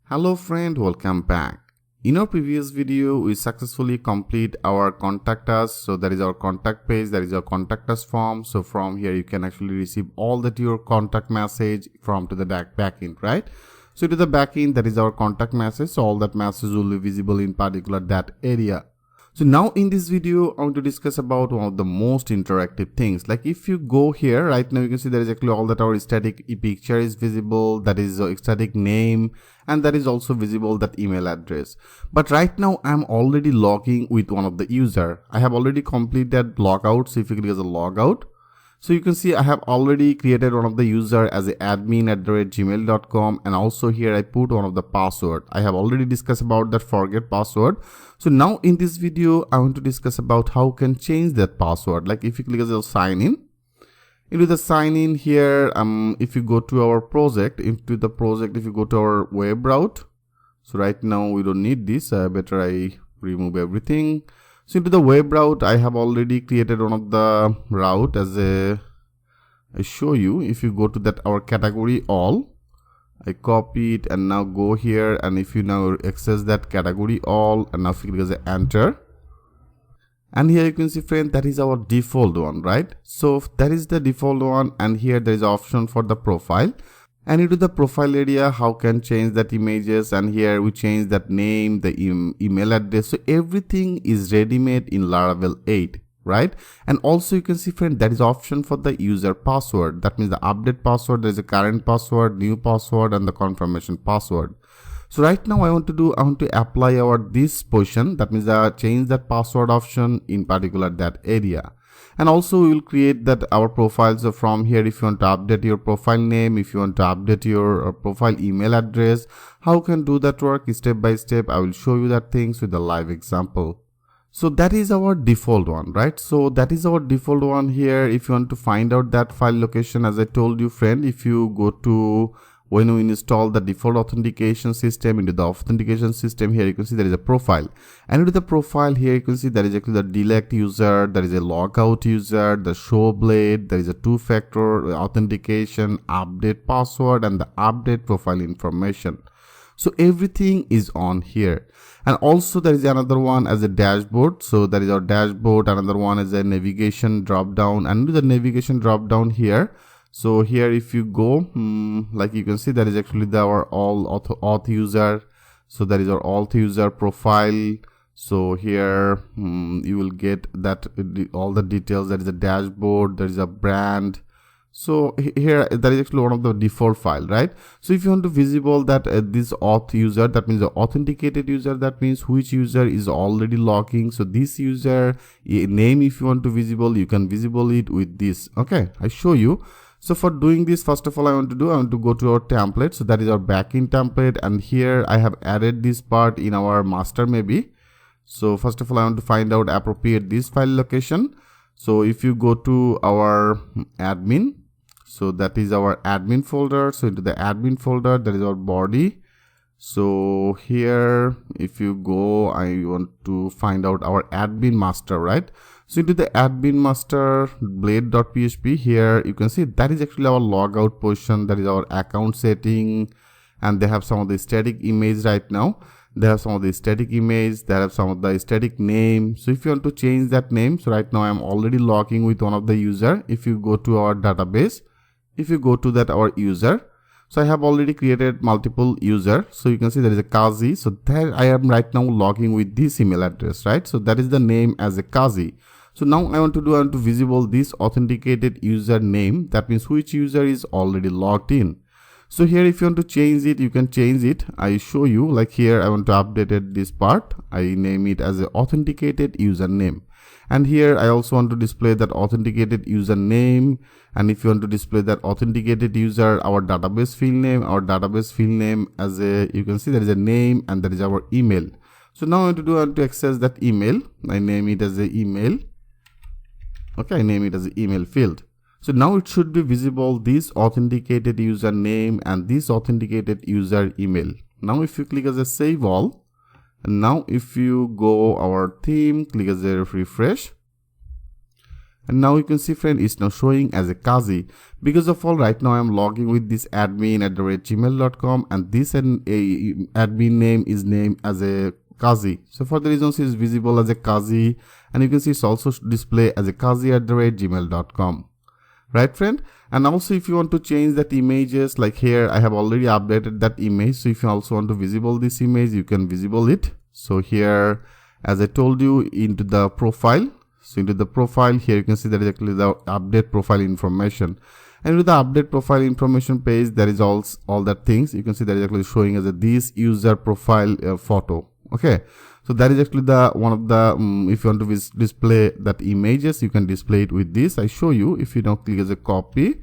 Hello friend, welcome back. In our previous video, we successfully complete our contact us. So that is our contact page, that is our contact us form. So from here, you can actually receive all that your contact message from to the backend, right? So to the backend, that is our contact message. So all that message will be visible in particular that area. So now in this video, I want to discuss about one of the most interactive things. Like if you go here right now, you can see there is actually all that our static picture is visible, that is a static name, and that is also visible that email address. But right now I'm already logging with one of the user. I have already completed logout. So if you click as a logout, so you can see I have already created one of the user as a admin@gmail.com, and also here I put one of the password. I have already discussed about that forget password. So now in this video I want to discuss about how can change that password. Like if you click as a sign in, into the sign in here, if you go to our project, if you go to our web route, so right now we don't need this, better I remove everything. So into the web route, I have already created one of the route as I show you. If you go to that our category all, I copy it and now go here, and if you now access that category all, and now if you click as a enter, and here you can see friend, that is our default one, right? So that is the default one, and here there is option for the profile. And into the profile area, how can change that images, and here we change that name, the email address. So everything is ready-made in Laravel 8, right? And also you can see friend, that is option for the user password. That means the update password, there is a current password, new password, and the confirmation password. So right now I want to apply our this position, that means change that password option in particular that area. And also we will create that our profile. So from here, if you want to update your profile name, if you want to update your profile email address, how can do that work step by step, I will show you that things with a live example. So that is our default one, right? So that is our default one here. If you want to find out that file location, as I told you friend, if you go to when we install the default authentication system, into the authentication system, here you can see there is a profile, and into the profile here you can see there is actually the delete user, there is a logout user, the show blade, there is a two-factor authentication, update password, and the update profile information. So everything is on here. And also there is another one as a dashboard. So that is our dashboard. Another one is a navigation drop down, and into the navigation drop down here, so here if you go, like you can see that is actually our all auth user. So that is our auth user profile. So here you will get that all the details. There is a dashboard, there is a brand. So here that is actually one of the default file, right? So if you want to visible that this auth user, that means the authenticated user, that means which user is already logging. So this user name, if you want to visible, you can visible it with this. Okay, I show you. So for doing this, first of all, I want to go to our template. So that is our backend template, and here I have added this part in our master maybe. So first of all, I want to find out appropriate this file location. So if you go to our admin, so that is our admin folder. So into the admin folder, there is our body. So here, if you go, I want to find out our admin master, right? So into the admin master blade.php, here you can see that is actually our logout portion, that is our account setting, and they have some of the static image right now. They have some of the static image, they have some of the static name. So if you want to change that name, so right now I'm already logging with one of the user. If you go to our database, if you go to that our user, so I have already created multiple user. So you can see there is a Kazi. So there I am right now logging with this email address, right? So that is the name as a Kazi. So now I want to visible this authenticated user name. That means which user is already logged in. So here if you want to change it, you can change it. I show you, like here I want to update this part. I name it as a authenticated username. And here I also want to display that authenticated username. And if you want to display that authenticated user, our database field name, as a, you can see there is a name, and that is our email. So now I want to access that email. I name it as a email. Okay, I name it as the email field. So now it should be visible this authenticated username and this authenticated user email. Now if you click as a save all, and now if you go our theme, click as a refresh, And now you can see, friend, it's now showing as a Kazi. Because of all, right now I'm logging with this admin@gmail.com, and this admin name is named as a Kazi. So for the reasons it's visible as a Kazi, and you can see it's also display as a Kazi@gmail.com. Right, friend? And also if you want to change that images, like here I have already updated that image. So if you also want to visible this image, you can visible it. So here, as I told you, into the profile. So into the profile, here you can see that is actually the update profile information. And with the update profile information page, there is all that things. You can see that is actually showing as a this user profile photo. Okay. So that is actually the one of the, if you want to display that images, you can display it with this. I show you. If you now click as a copy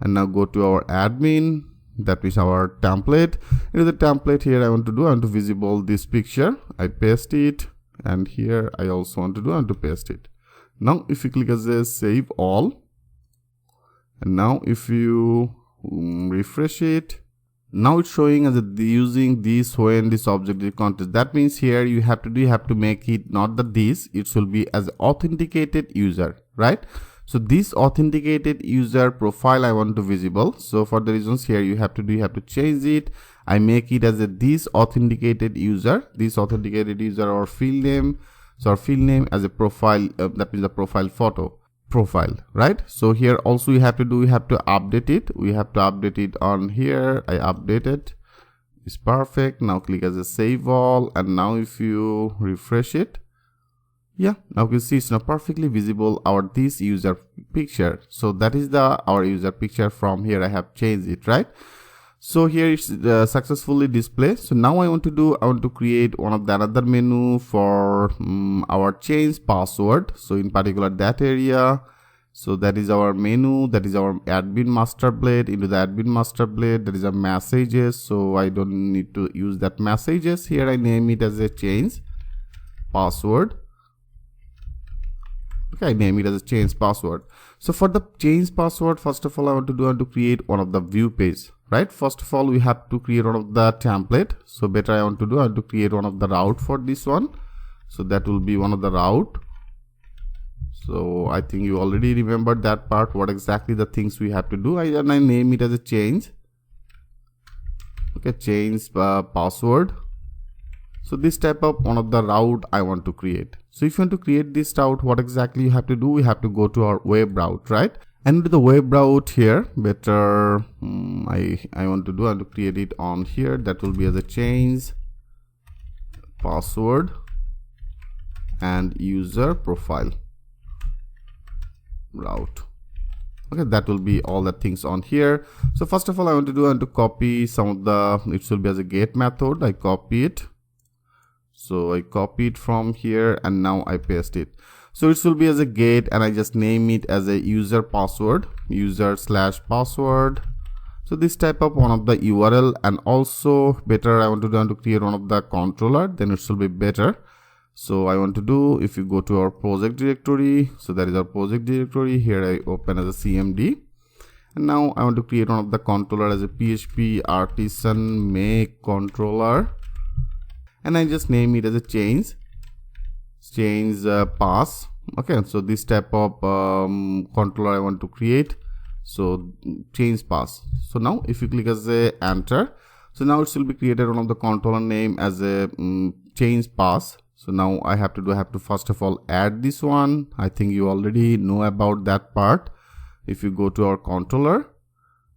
and now go to our admin, that is our template. Into the template here I want to visible this picture. I paste it, and here I also want to paste it. Now if you click as a save all, and now if you refresh it, now it's showing as using this when this objective context. That means here you have to make it not the this, it will be as authenticated user, right? So this authenticated user profile I want to visible. So for the reasons here you have to change it. I make it as a this authenticated user or field name. So our field name as a profile, that is the profile photo profile, right? So here also we have to update it. We have to update it on here. I update it. It's perfect. Now click as a save all, and now if you refresh it, yeah, now you can see it's now perfectly visible our this user picture. So that is our user picture. From here I have changed it, right? So here it's successfully displayed. So now I want to create one of the another menu for our change password. So in particular that area. So that is our menu, that is our admin master blade. Into the admin master blade, there is a messages. So I don't need to use that messages. Here I name it as a change password. Okay, I name it as a change password. So for the change password, first of all, I want to create one of the view page, right? First of all, we have to create one of the template. So better I want to create one of the route for this one. So that will be one of the route. So I think you already remembered that part, what exactly the things we have to do. And I name it as a change. Okay, change password. So this type of one of the route I want to create. So if you want to create this route, what exactly you have to do? We have to go to our web route, right? And to the web route here, better I want to create it on here. That will be as a change password and user profile route. Okay, that will be all the things on here. So first of all, I want to copy some of the, it will be as a get method. I copy it. So I copy it from here, and now I paste it. So it will be as a get, and I just name it as a user password, user/password. So this type of one of the URL, and also better I want to create one of the controller, then it will be better. So I want to do, if you go to our project directory, so that is our project directory. Here I open as a CMD, and now I want to create one of the controller as a PHP artisan make controller, and I just name it as a change pass. Okay, so this type of controller I want to create. So change pass. So now if you click as a enter, so now it will be created one of the controller name as a change pass. So now I have to first of all add this one. I think you already know about that part. If you go to our controller,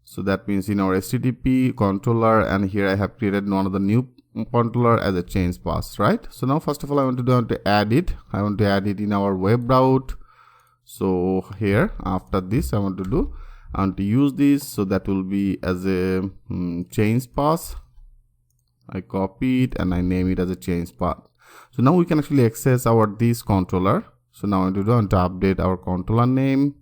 so that means in our HTTP controller, and here I have created one of the new controller as a change pass, right? So now first of all I want to add it. I want to add it in our web route. So here after this I want to use this. So that will be as a change pass. I copy it and I name it as a change path. So now we can actually access our this controller. So now I want to update our controller name.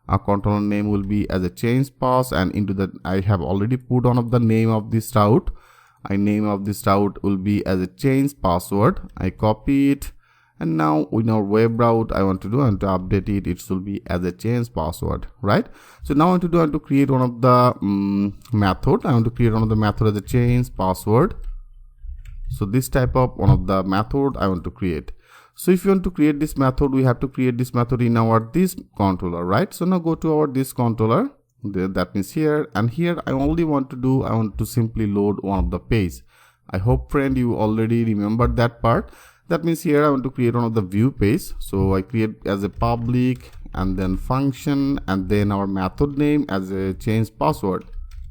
Our controller name will be as a change pass, and into that I have already put one of the name of this route. Name of this route will be as a change password. I copy it, and now in our web route I want to update it. It will be as a change password, right? So now I want to create one of the method. I want to create one of the method as a change password. So this type of one of the method I want to create. So if you want to create this method, we have to create this method in our this controller, right? So now go to our this controller, that means here, and here I only want to simply load one of the page. I hope friend you already remembered that part. That means here I want to create one of the view page. So I create as a public and then function and then our method name as a change password,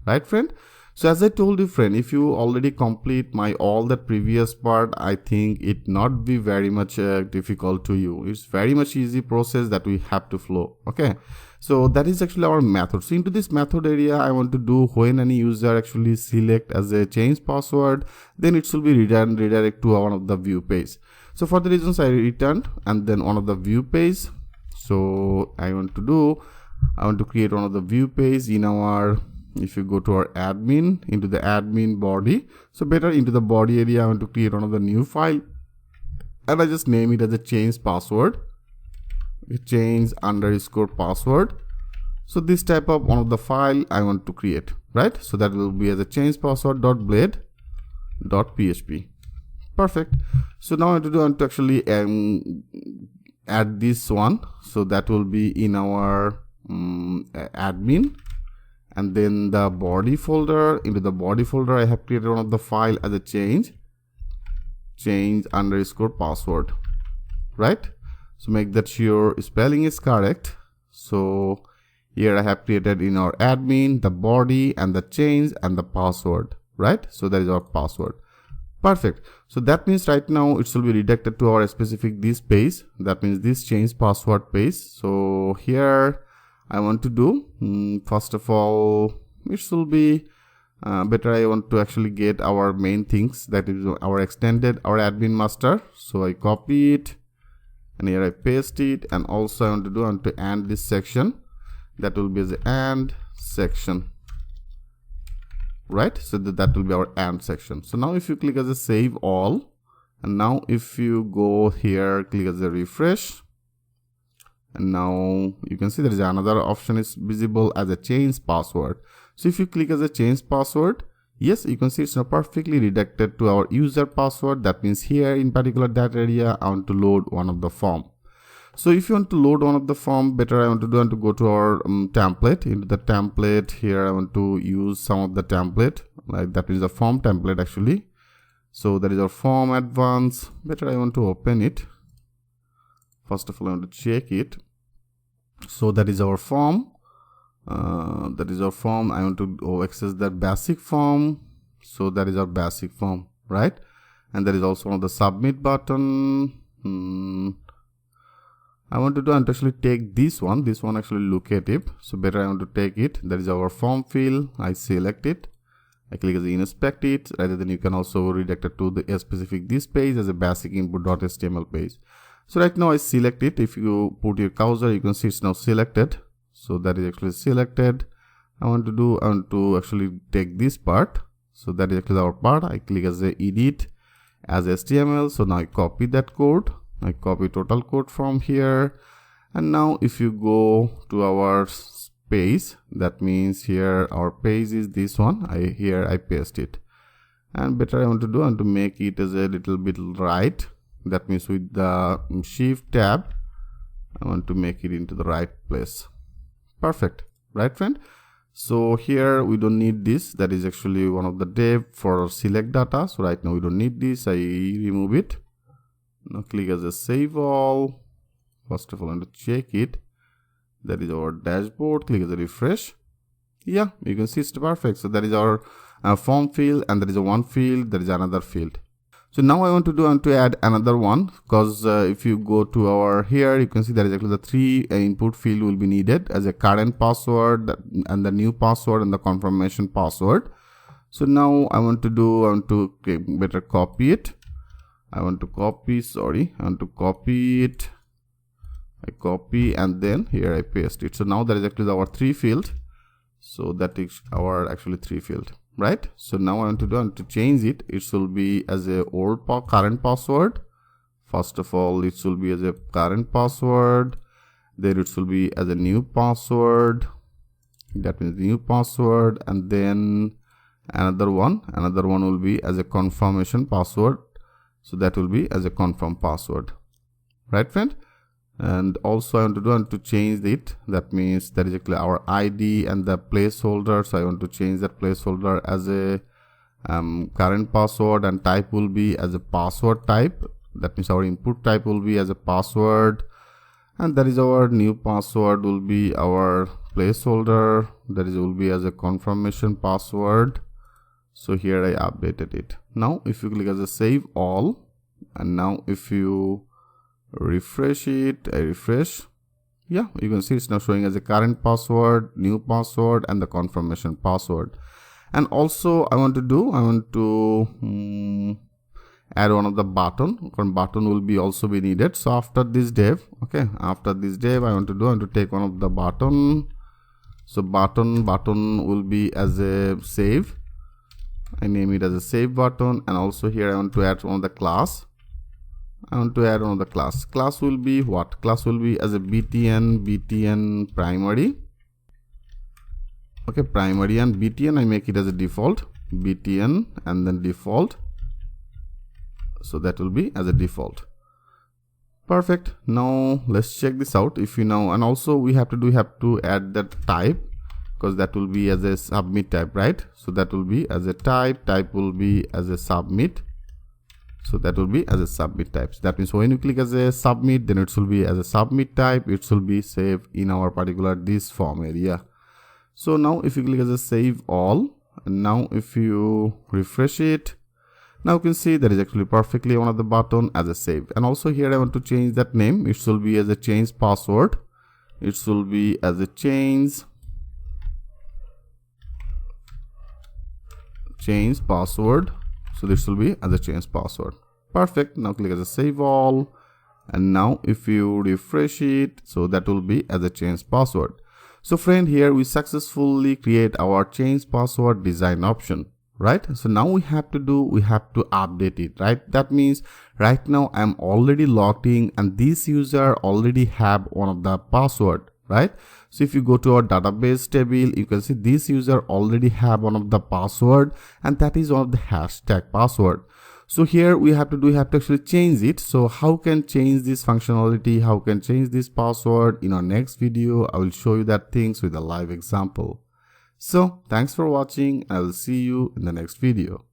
right friend? So as I told you friend, if you already complete all the previous part, I think it not be very much difficult to you. It's very much easy process that we have to follow. Okay, so that is actually our method. So into this method area, I want to do when any user actually select as a change password, then it will be redirect to one of the view page. So for the reasons I returned and then one of the view page. So I want to create one of the view page in our, if you go to our admin, into the admin body, so better into the body area, I want to create one of the new file and I just name it as a change password, change underscore password. So this type of one of the file I want to create, right? So that will be as a change password dot blade.php. Perfect. So now I want to actually add this one. So that will be in our admin. And then the body folder, into the body folder I have created one of the file as a change underscore password, right? So make that sure spelling is correct. So here I have created in our admin the body and the change and the password, right? So that is our password. Perfect. So that means right now it will be redirected to our specific this page, that means this change password page. So here I want to do, first of all, it will be better. I want to actually get our main things, that is our our admin master. So I copy it and here I paste it, and also I want to end this section, that will be the end section, right? So that will be our end section. So now if you click as a save all, and now if you go here, click as a refresh, and now you can see there is another option is visible as a change password. So if you click as a change password, yes, you can see it's now perfectly redirected to our user password. That means here in particular that area I want to load one of the form. So if you want to load one of the form, better I want to go to our template. Into the template here I want to use some of the template, like that is the form template actually. So that is our form advance. Better I want to open it. First of all I want to check it. So that is our form. I want to access that basic form. So that is our basic form, right? And there is also one of the submit button. I want to actually take this one actually locative. So better I want to take it. That is our form field. I select it. I click as inspect it. Rather than you can also redirect it to the specific this page as a basic input.html page. So right now I select it. If you put your cursor, you can see it's now selected. So that is actually selected. I want to actually take this part. So that is actually our part. I click as a edit as HTML. So now I copy that code. I copy total code from here. And now if you go to our page, that means here our page is this one. Here I paste it. And better I want to make it as a little bit right. That means with the shift tab, I want to make it into the right place. Perfect, right friend? So here we don't need this. That is actually one of the div for select data. So right now we don't need this. I remove it. Now click as a save all. First of all I want to check it. That is our dashboard. Click as a refresh. Yeah, you can see it's perfect. So that is our form field, and there is a one field, there is another field. So now I want to add another one, because if you go to our here, you can see there is actually the three input field will be needed as a current password and the new password and the confirmation password. So now I want to better copy it. I want to copy it. I copy and then here I paste it. So now there is actually our three field. So that is our actually three field. Right. So now I want to change it. It will be as a current password. First of all, it will be as a current password. Then it will be as a new password. That means new password, and then another one will be as a confirmation password. So that will be as a confirm password. right friend? And also I want to change it. That means that is actually our ID and the placeholder. So I want to change that placeholder as a current password, and type will be as a password type. That means our input type will be as a password, and that is our new password will be our placeholder. That is will be as a confirmation password. So here I updated it. Now if you click as a save all, and now if you refresh it, I refresh, yeah, you can see it's now showing as a current password, new password, and the confirmation password. And also I want to add one of the button. One button will be also be needed. So after this div, okay, after this div I want to take one of the button. So button will be as a save. I name it as a save button. And also here I want to add one of the class. Class will be what? Class will be as a btn primary. Okay, primary, and btn I make it as a default, btn and then default. So that will be as a default. Perfect. Now let's check this out. If you know, and also we have to add that type, because that will be as a submit type, right? So that will be as a type will be as a submit. So that will be as a submit type. So that means when you click as a submit, then it will be as a submit type. It will be saved in our particular this form area. So now if you click as a save all, and now if you refresh it, now you can see that is actually perfectly one of the button as a save. And also here I want to change that name. It should be as a change password. It should be as a change password. So this will be as a change password. Perfect. Now click as a save all, and now if you refresh it, so that will be as a change password. So friend, here we successfully create our change password design option, right? So now we have to update it, right? That means right now I'm already logged in and this user already have one of the password, right? So if you go to our database table, you can see this user already have one of the password, and that is one of the hashtag password. So here we have to actually change it. So how can change this functionality? How can change this password? In our next video, I will show you that things with a live example. So thanks for watching. I will see you in the next video.